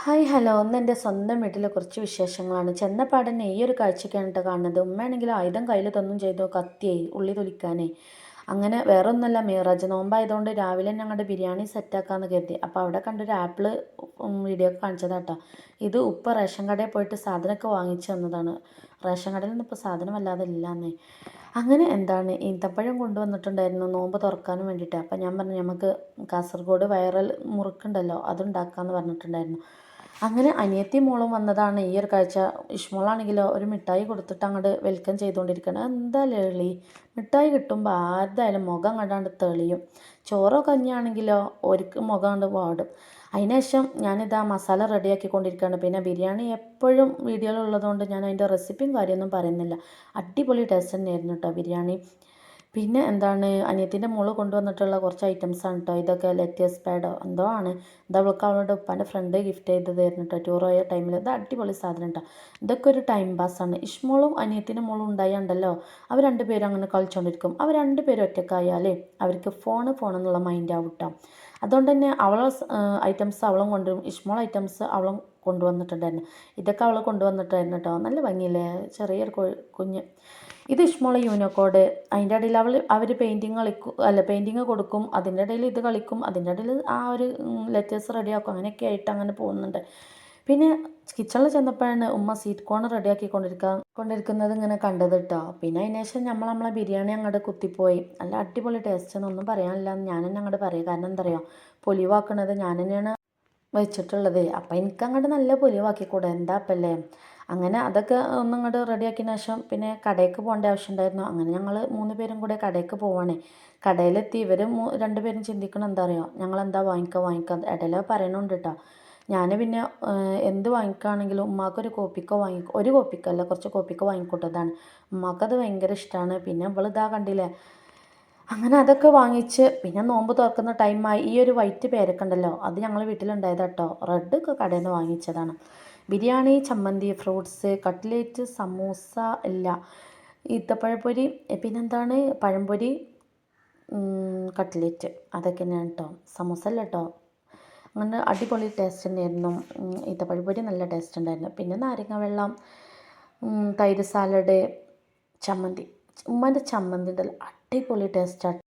Hi hello ഒന്ന് എൻ്റെ സ്വന്തം വീട്ടിലെ കുറച്ച് വിശേഷങ്ങളാണ്. ചെന്നപ്പാടന്നെ ഈ ഒരു കാഴ്ചയ്ക്കാണ് കേട്ടോ കാണുന്നത്. ഉമ്മയാണെങ്കിൽ ആയുധം കയ്യിൽ തന്നും ചെയ്തു, കത്തിയായി ഉള്ളി തൊലിക്കാനേ. അങ്ങനെ വേറെ ഒന്നുമല്ല, മീറാജ് നോമ്പായതുകൊണ്ട് രാവിലെ ഞങ്ങളുടെ ബിരിയാണി സെറ്റാക്കാമെന്ന് കരുതി. അപ്പോൾ അവിടെ കണ്ടൊരു ആപ്പിൾ വീഡിയോ ഒക്കെ കാണിച്ചതാട്ടോ. ഇത് ഉപ്പ റേഷൻ കടയിൽ പോയിട്ട് സാധനമൊക്കെ വാങ്ങിച്ചു തന്നതാണ്. റേഷൻ കടയിൽ നിന്ന് ഇപ്പോൾ സാധനം വല്ലാതെ ഇല്ലാന്നേ. അങ്ങനെ ഈന്തപ്പഴം കൊണ്ടുവന്നിട്ടുണ്ടായിരുന്നു നോമ്പ് തുറക്കാനും വേണ്ടിയിട്ട്. അപ്പം ഞാൻ പറഞ്ഞു നമുക്ക് കാസർഗോഡ് വൈറൽ മുറുക്കുണ്ടല്ലോ അതുണ്ടാക്കാമെന്ന് പറഞ്ഞിട്ടുണ്ടായിരുന്നു. അങ്ങനെ അനിയത്തി മോളും വന്നതാണ് ഈ ഒരു കാഴ്ച. ഇഷ്മോളാണെങ്കിലോ ഒരു മിഠായി കൊടുത്തിട്ട് അങ്ങോട്ട് വെൽക്കം ചെയ്തുകൊണ്ടിരിക്കണം. എന്താ ലേളി, മിഠായി കിട്ടുമ്പോൾ ആരുതായാലും മുഖം കണ്ടാണ്ട് തെളിയും. ചോറോ കഞ്ഞിയാണെങ്കിലോ ഒരു മുഖം കണ്ട് പാടും. അതിനുശേഷം ഞാനിതാ മസാല റെഡിയാക്കിക്കൊണ്ടിരിക്കുകയാണ്. പിന്നെ ബിരിയാണി എപ്പോഴും വീഡിയോയിലുള്ളതുകൊണ്ട് ഞാൻ അതിൻ്റെ റെസിപ്പിയും കാര്യമൊന്നും പറയുന്നില്ല. അടിപൊളി ടേസ്റ്റ് തന്നെയായിരുന്നു കേട്ടോ ബിരിയാണി. പിന്നെ അനിയത്തിൻ്റെ മോള് കൊണ്ടുവന്നിട്ടുള്ള കുറച്ച് ഐറ്റംസാണ് കേട്ടോ. ഇതൊക്കെ ലെറ്റേഴ്സ് പാഡോ എന്തോ ആണ്. ഇത് അവളുടെ ഉപ്പാൻ്റെ ഫ്രണ്ട് ഗിഫ്റ്റ് ചെയ്തതായിരുന്നു കേട്ടോ ടൂർ പോയ ടൈമിൽ. ഇത് അടിപൊളി സാധനം കേട്ടോ. ഇതൊക്കെ ഒരു ടൈം പാസ്സാണ്. ഇഷ്മോളും അനിയത്തിൻ്റെ മോളും ഉണ്ടായുണ്ടല്ലോ, അവർ രണ്ടുപേരും അങ്ങനെ കളിച്ചുകൊണ്ടിരിക്കും. അവർ രണ്ടുപേരും ഒറ്റക്കായാലേ അവർക്ക് ഫോണെന്നുള്ള മൈൻഡ് ആവും കേട്ടോ. അതുകൊണ്ട് തന്നെ ഐറ്റംസ് അവളും കൊണ്ടുവരും, ഇഷ്മോൾ ഐറ്റംസ് അവളും കൊണ്ടുവന്നിട്ടുണ്ടായിരുന്നു. ഇതൊക്കെ അവൾ കൊണ്ടുവന്നിട്ടായിരുന്നു കേട്ടോ. നല്ല ഭംഗിയില്ലേ, ചെറിയൊരു കുഞ്ഞ്. ഇത് ഇഷ്മോളെ യൂനോക്കോഡ്. അതിൻ്റെ ഇടയിൽ അവർ പെയിൻറ്റിങ് കൊടുക്കും, അതിൻ്റെ ഇടയിൽ ഇത് കളിക്കും, അതിൻ്റെ ഇടയിൽ ആ ഒരു ലെറ്റേഴ്സ് റെഡിയാക്കും. അങ്ങനെയൊക്കെ ആയിട്ട് അങ്ങനെ പോകുന്നുണ്ട്. പിന്നെ കിച്ചണിൽ ചെന്നപ്പോഴാണ് ഉമ്മ സ്വീറ്റ് കോൺ കൊണ്ടിരിക്കുന്നത് ഇങ്ങനെ കണ്ടത് കേട്ടോ. പിന്നെ അതിന് ശേഷം നമ്മളെ ബിരിയാണി അങ്ങോട്ട് കുത്തിപ്പോയി. നല്ല അടിപൊളി ടേസ്റ്റ് എന്നൊന്നും പറയാനില്ല എന്ന് ഞാൻ തന്നെ അങ്ങോട്ട് പറയും. കാരണം എന്താ പറയുക, പൊലിവാക്കുന്നത് ഞാൻ തന്നെയാണ് വെച്ചിട്ടുള്ളത്. അപ്പം എനിക്കങ്ങോട്ട് നല്ല പൊലിവാക്കിക്കൂടെ, എന്താ അപ്പല്ലേ. അങ്ങനെ അതൊക്കെ ഒന്നങ്ങോട്ട് റെഡിയാക്കിയതിന് ശേഷം പിന്നെ കടയ്ക്ക് പോകേണ്ട ആവശ്യമുണ്ടായിരുന്നു. അങ്ങനെ ഞങ്ങൾ 3 പേരും കൂടെ കടയ്ക്ക് പോവാണ്. കടയിലെത്തി ഇവർ 2 പേരും ചിന്തിക്കണം എന്താ പറയുക, ഞങ്ങളെന്താ വാങ്ങിക്കാം ഇടയിലോ പറയണുണ്ട് കേട്ടോ. ഞാൻ പിന്നെ എന്ത് വാങ്ങിക്കുകയാണെങ്കിലും ഉമ്മാക്കൊരു കോപ്പിക്കോ ഒരു കോപ്പിക്കല്ല കുറച്ച് കോപ്പിക്കോ വാങ്ങിക്കൊട്ടതാണ്. ഉമ്മാക്കത് ഭയങ്കര ഇഷ്ടമാണ്. പിന്നെ ഇവളിതാ കണ്ടില്ലേ. അങ്ങനെ അതൊക്കെ വാങ്ങിച്ച് പിന്നെ നോമ്പ് തുറക്കുന്ന ടൈമായി. ഈ ഒരു വൈറ്റ് പേരക്ക ഉണ്ടല്ലോ, അത് ഞങ്ങൾ വീട്ടിലുണ്ടായത് കേട്ടോ. റെഡ് ഒക്കെ കടയിൽ നിന്ന് വാങ്ങിച്ചതാണ്. ബിരിയാണി, ചമ്മന്തി, ഫ്രൂട്ട്സ്, കട്ട്ലേറ്റ്, സമൂസ ഇല്ല, ഈത്തപ്പഴപ്പൊരി, പഴംപൊരി, കട്ട്ലേറ്റ്, അതൊക്കെ തന്നെയാണ് കേട്ടോ. സമൂസ അല്ല കേട്ടോ. അങ്ങനെ അടിപൊളി ടേസ്റ്റ് തന്നെയായിരുന്നു. ഈത്തപ്പഴപ്പൊരി നല്ല ടേസ്റ്റ് ഉണ്ടായിരുന്നു. പിന്നെ നാരങ്ങ വെള്ളം, തൈര് സാലഡ്, ചമ്മന്തി. ഉമ്മൻ്റെ ചമ്മന്തി ഉണ്ടല്ലോ അടിപൊളി ടേസ്റ്റാണ്.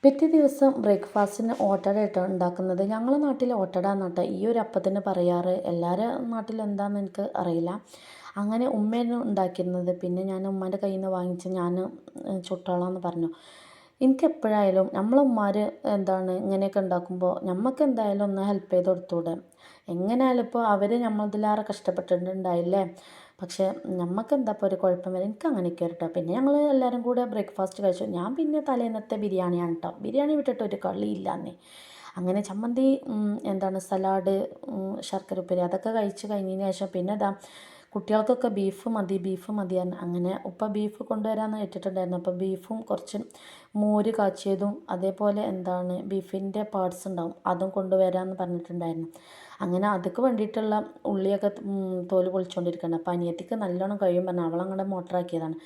പിറ്റേ ദിവസം ബ്രേക്ക്ഫാസ്റ്റിന് ഓട്ടട കേട്ടോ ഉണ്ടാക്കുന്നത്. ഞങ്ങളുടെ നാട്ടിൽ ഓട്ടട എന്നാട്ടോ ഈ ഒരു അപ്പത്തിന് പറയാറ്. എല്ലാവരുടെ നാട്ടിൽ എന്താണെന്ന് എനിക്ക് അറിയില്ല. അങ്ങനെ ഉമ്മയാണ് ഉണ്ടാക്കിയിരുന്നത്. പിന്നെ ഞാൻ ഉമ്മേൻ്റെ കയ്യിൽ നിന്ന് വാങ്ങിച്ച് ഞാൻ ചുട്ടോളാന്ന് പറഞ്ഞു. എനിക്കെപ്പോഴായാലും നമ്മളെ ഉമ്മാർ ഇങ്ങനെയൊക്കെ ഉണ്ടാക്കുമ്പോൾ നമുക്ക് എന്തായാലും ഒന്ന് ഹെൽപ്പ് ചെയ്ത് കൊടുത്തൂടെ. എങ്ങനെയായാലും ഇപ്പോൾ അവർ നമ്മളതിലേറെ കഷ്ടപ്പെട്ടിട്ടുണ്ടായില്ലേ. പക്ഷേ നമുക്ക് എന്താ ഇപ്പോൾ ഒരു കുഴപ്പം വരെ, എനിക്ക് അങ്ങനെയൊക്കെ കേട്ടോ. പിന്നെ ഞങ്ങൾ എല്ലാവരും കൂടെ ബ്രേക്ക്ഫാസ്റ്റ് കഴിച്ചു. ഞാൻ പിന്നെ തലേന്നത്തെ ബിരിയാണിയാണ് കേട്ടോ. ബിരിയാണി വിട്ടിട്ട് ഒരു കളിയില്ലാന്നേ. അങ്ങനെ ചമ്മന്തി, സലാഡ്, ശർക്കര ഉപ്പേരി അതൊക്കെ കഴിച്ച് കഴിഞ്ഞതിന് ശേഷം പിന്നെ കുട്ടികൾക്കൊക്കെ ബീഫ് മതിയാണ്. അങ്ങനെ ഉപ്പ ബീഫ് കൊണ്ടുവരാമെന്ന് ഏറ്റിട്ടുണ്ടായിരുന്നു. അപ്പോൾ ബീഫും കുറച്ച് മോര് കാച്ചിയതും അതേപോലെ ബീഫിൻ്റെ പാർട്സ് ഉണ്ടാവും അതും കൊണ്ടുവരാമെന്ന് പറഞ്ഞിട്ടുണ്ടായിരുന്നു. അങ്ങനെ അതൊക്കെ വേണ്ടിയിട്ടുള്ള ഉള്ളിയൊക്കെ തോല് പൊളിച്ചുകൊണ്ടിരിക്കുകയാണ്. അപ്പോൾ അനിയത്തിക്ക് നല്ലോണം കഴിയും പറഞ്ഞാൽ അവളങ്ങോട്ട് മോട്ടറാക്കിയതാണ്.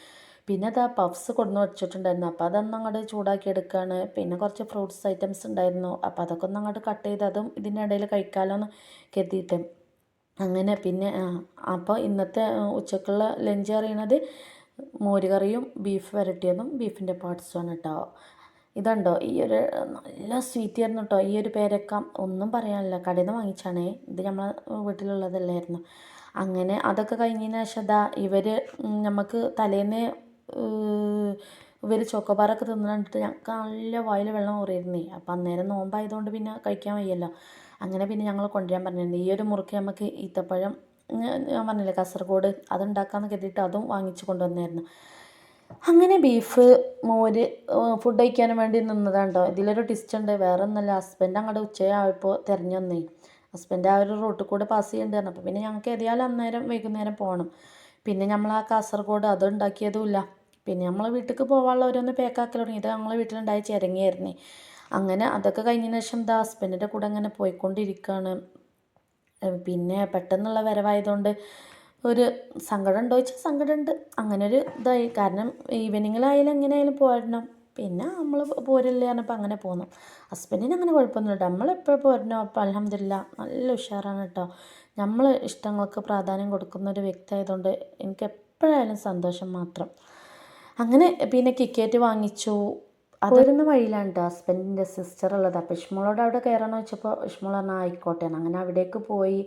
പിന്നെ പഫ്സ് കൊണ്ടുവന്ന് വെച്ചിട്ടുണ്ടായിരുന്നു. അപ്പോൾ അതൊന്നും അങ്ങോട്ട് ചൂടാക്കി എടുക്കുകയാണ്. പിന്നെ കുറച്ച് ഫ്രൂട്ട്സ് ഐറ്റംസ് ഉണ്ടായിരുന്നു. അപ്പോൾ അതൊക്കെ ഒന്ന് അങ്ങോട്ട് കട്ട് ചെയ്ത് അതും ഇതിൻ്റെ ഇടയിൽ കഴിക്കാമല്ലോ എന്ന് കരുതിയിട്ട് അങ്ങനെ പിന്നെ അപ്പോൾ ഇന്നത്തെ ഉച്ചക്കുള്ള ലഞ്ച് അറിയണത് മോരുകറിയും ബീഫ് വരട്ടിയതും ബീഫിൻ്റെ പാർട്സുമാണ് കേട്ടോ. ഇതുണ്ടോ ഈ ഒരു നല്ല സ്വീറ്റ് ആയിരുന്നു കേട്ടോ. ഈ ഒരു പേരക്ക ഒന്നും പറയാനില്ല, കടയിൽ നിന്ന് വാങ്ങിച്ചാണേ. ഇത് നമ്മളെ വീട്ടിലുള്ളതല്ലായിരുന്നു. അങ്ങനെ അതൊക്കെ കഴിഞ്ഞതിന് ശേഷം ഇവർ നമുക്ക് തലേന്ന് ഇവർ ചോക്കോബാറൊക്കെ തിന്നു കണ്ടിട്ട് ഞങ്ങൾക്ക് നല്ല വായിൽ വെള്ളം ഊറിയിരുന്നേ. അപ്പം അന്നേരം നോമ്പായതുകൊണ്ട് പിന്നെ കഴിക്കാൻ വയ്യല്ലോ. അങ്ങനെ പിന്നെ ഞങ്ങൾ കൊണ്ടുവരാൻ പറഞ്ഞിരുന്നു. ഈ ഒരു മുറുക്ക് നമുക്ക് ഈത്തപ്പഴം ഞാൻ പറഞ്ഞില്ലേ കാസർഗോഡ് അതുണ്ടാക്കാമെന്ന് കരുതിയിട്ട് അതും വാങ്ങിച്ച് കൊണ്ടുവന്നായിരുന്നു. അങ്ങനെ ബീഫ് മോര് ഫുഡ് കഴിക്കാനും വേണ്ടി നിന്നതാണ്ടോ. ഇതിലൊരു ടിസ്റ്റ് ഉണ്ട്, വേറെ ഒന്നല്ല. ഹസ്ബൻഡ് അങ്ങോട്ട് ഉച്ചയായപ്പോൾ തിരഞ്ഞു വന്നേ. ഹസ്ബൻഡ് ആ ഒരു റൂട്ടിൽ കൂടെ പാസ് ചെയ്യേണ്ടതാണ്. അപ്പോൾ പിന്നെ ഞങ്ങൾക്ക് ഏതായാലും അന്നേരം വൈകുന്നേരം പോകണം. പിന്നെ നമ്മൾ ആ കാസർഗോഡ് അത് ഉണ്ടാക്കിയതുമില്ല. പിന്നെ നമ്മൾ വീട്ടിലേക്ക് പോകാനുള്ള ഓരോന്ന് പാക്കാക്കൽ തുടങ്ങി. ഇത് ഞങ്ങൾ വീട്ടിലുണ്ടായി ചിരങ്ങിയായിരുന്നേ. അങ്ങനെ അതൊക്കെ കഴിഞ്ഞതിന് ശേഷം ഹസ്ബൻഡിൻ്റെ കൂടെ അങ്ങനെ പോയിക്കൊണ്ടിരിക്കുകയാണ്. പിന്നെ പെട്ടെന്നുള്ള വരവായതുകൊണ്ട് ഒരു സങ്കടം ഉണ്ടോ ചോദിച്ചാൽ സങ്കടമുണ്ട്. അങ്ങനെ ഒരു ഇതായി. കാരണം ഈവനിങ്ങിലായാലും എങ്ങനെയായാലും പോരണം. പിന്നെ നമ്മൾ പോരല്ലേ പറഞ്ഞപ്പോൾ അങ്ങനെ പോന്നു. ഹസ്ബൻഡിന് അങ്ങനെ കുഴപ്പമൊന്നുമില്ല കേട്ടോ. നമ്മളെപ്പോഴും പോരണോ അപ്പം അൽഹംദുലില്ലാ നല്ല ഉഷാറാണ് കേട്ടോ. നമ്മൾ ഇഷ്ടങ്ങൾക്ക് പ്രാധാന്യം കൊടുക്കുന്ന ഒരു വ്യക്തി ആയതുകൊണ്ട് എനിക്ക് എപ്പോഴായാലും സന്തോഷം മാത്രം. അങ്ങനെ പിന്നെ ടിക്കറ്റ് വാങ്ങിച്ചു. പോരുന്ന വഴിയിലാണ് കേട്ടോ ഹസ്ബൻഡിൻ്റെ സിസ്റ്റർ ഉള്ളത്. അപ്പോൾ ഇഷ്മോളോട് അവിടെ കയറണമെന്ന് വെച്ചപ്പോൾ ഇഷ്മോൾ പറഞ്ഞാൽ ആയിക്കോട്ടെ. അങ്ങനെ അവിടേക്ക് പോയി.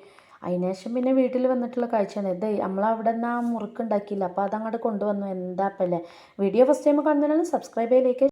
അതിനുശേഷം പിന്നെ വീട്ടിൽ വന്നിട്ടുള്ള കാഴ്ചയാണ് ഇത്. നമ്മളവിടെ നിന്ന് ആ മുറുക്കുണ്ടാക്കിയില്ല, അപ്പോൾ അതങ്ങോട്ട് കൊണ്ടുവന്നു. എന്താ അപ്പം അല്ലേ. വീഡിയോ ഫസ്റ്റ് ടൈം കാണുന്നതിനാലും സബ്സ്ക്രൈബ് ചെയ്തേക്ക്.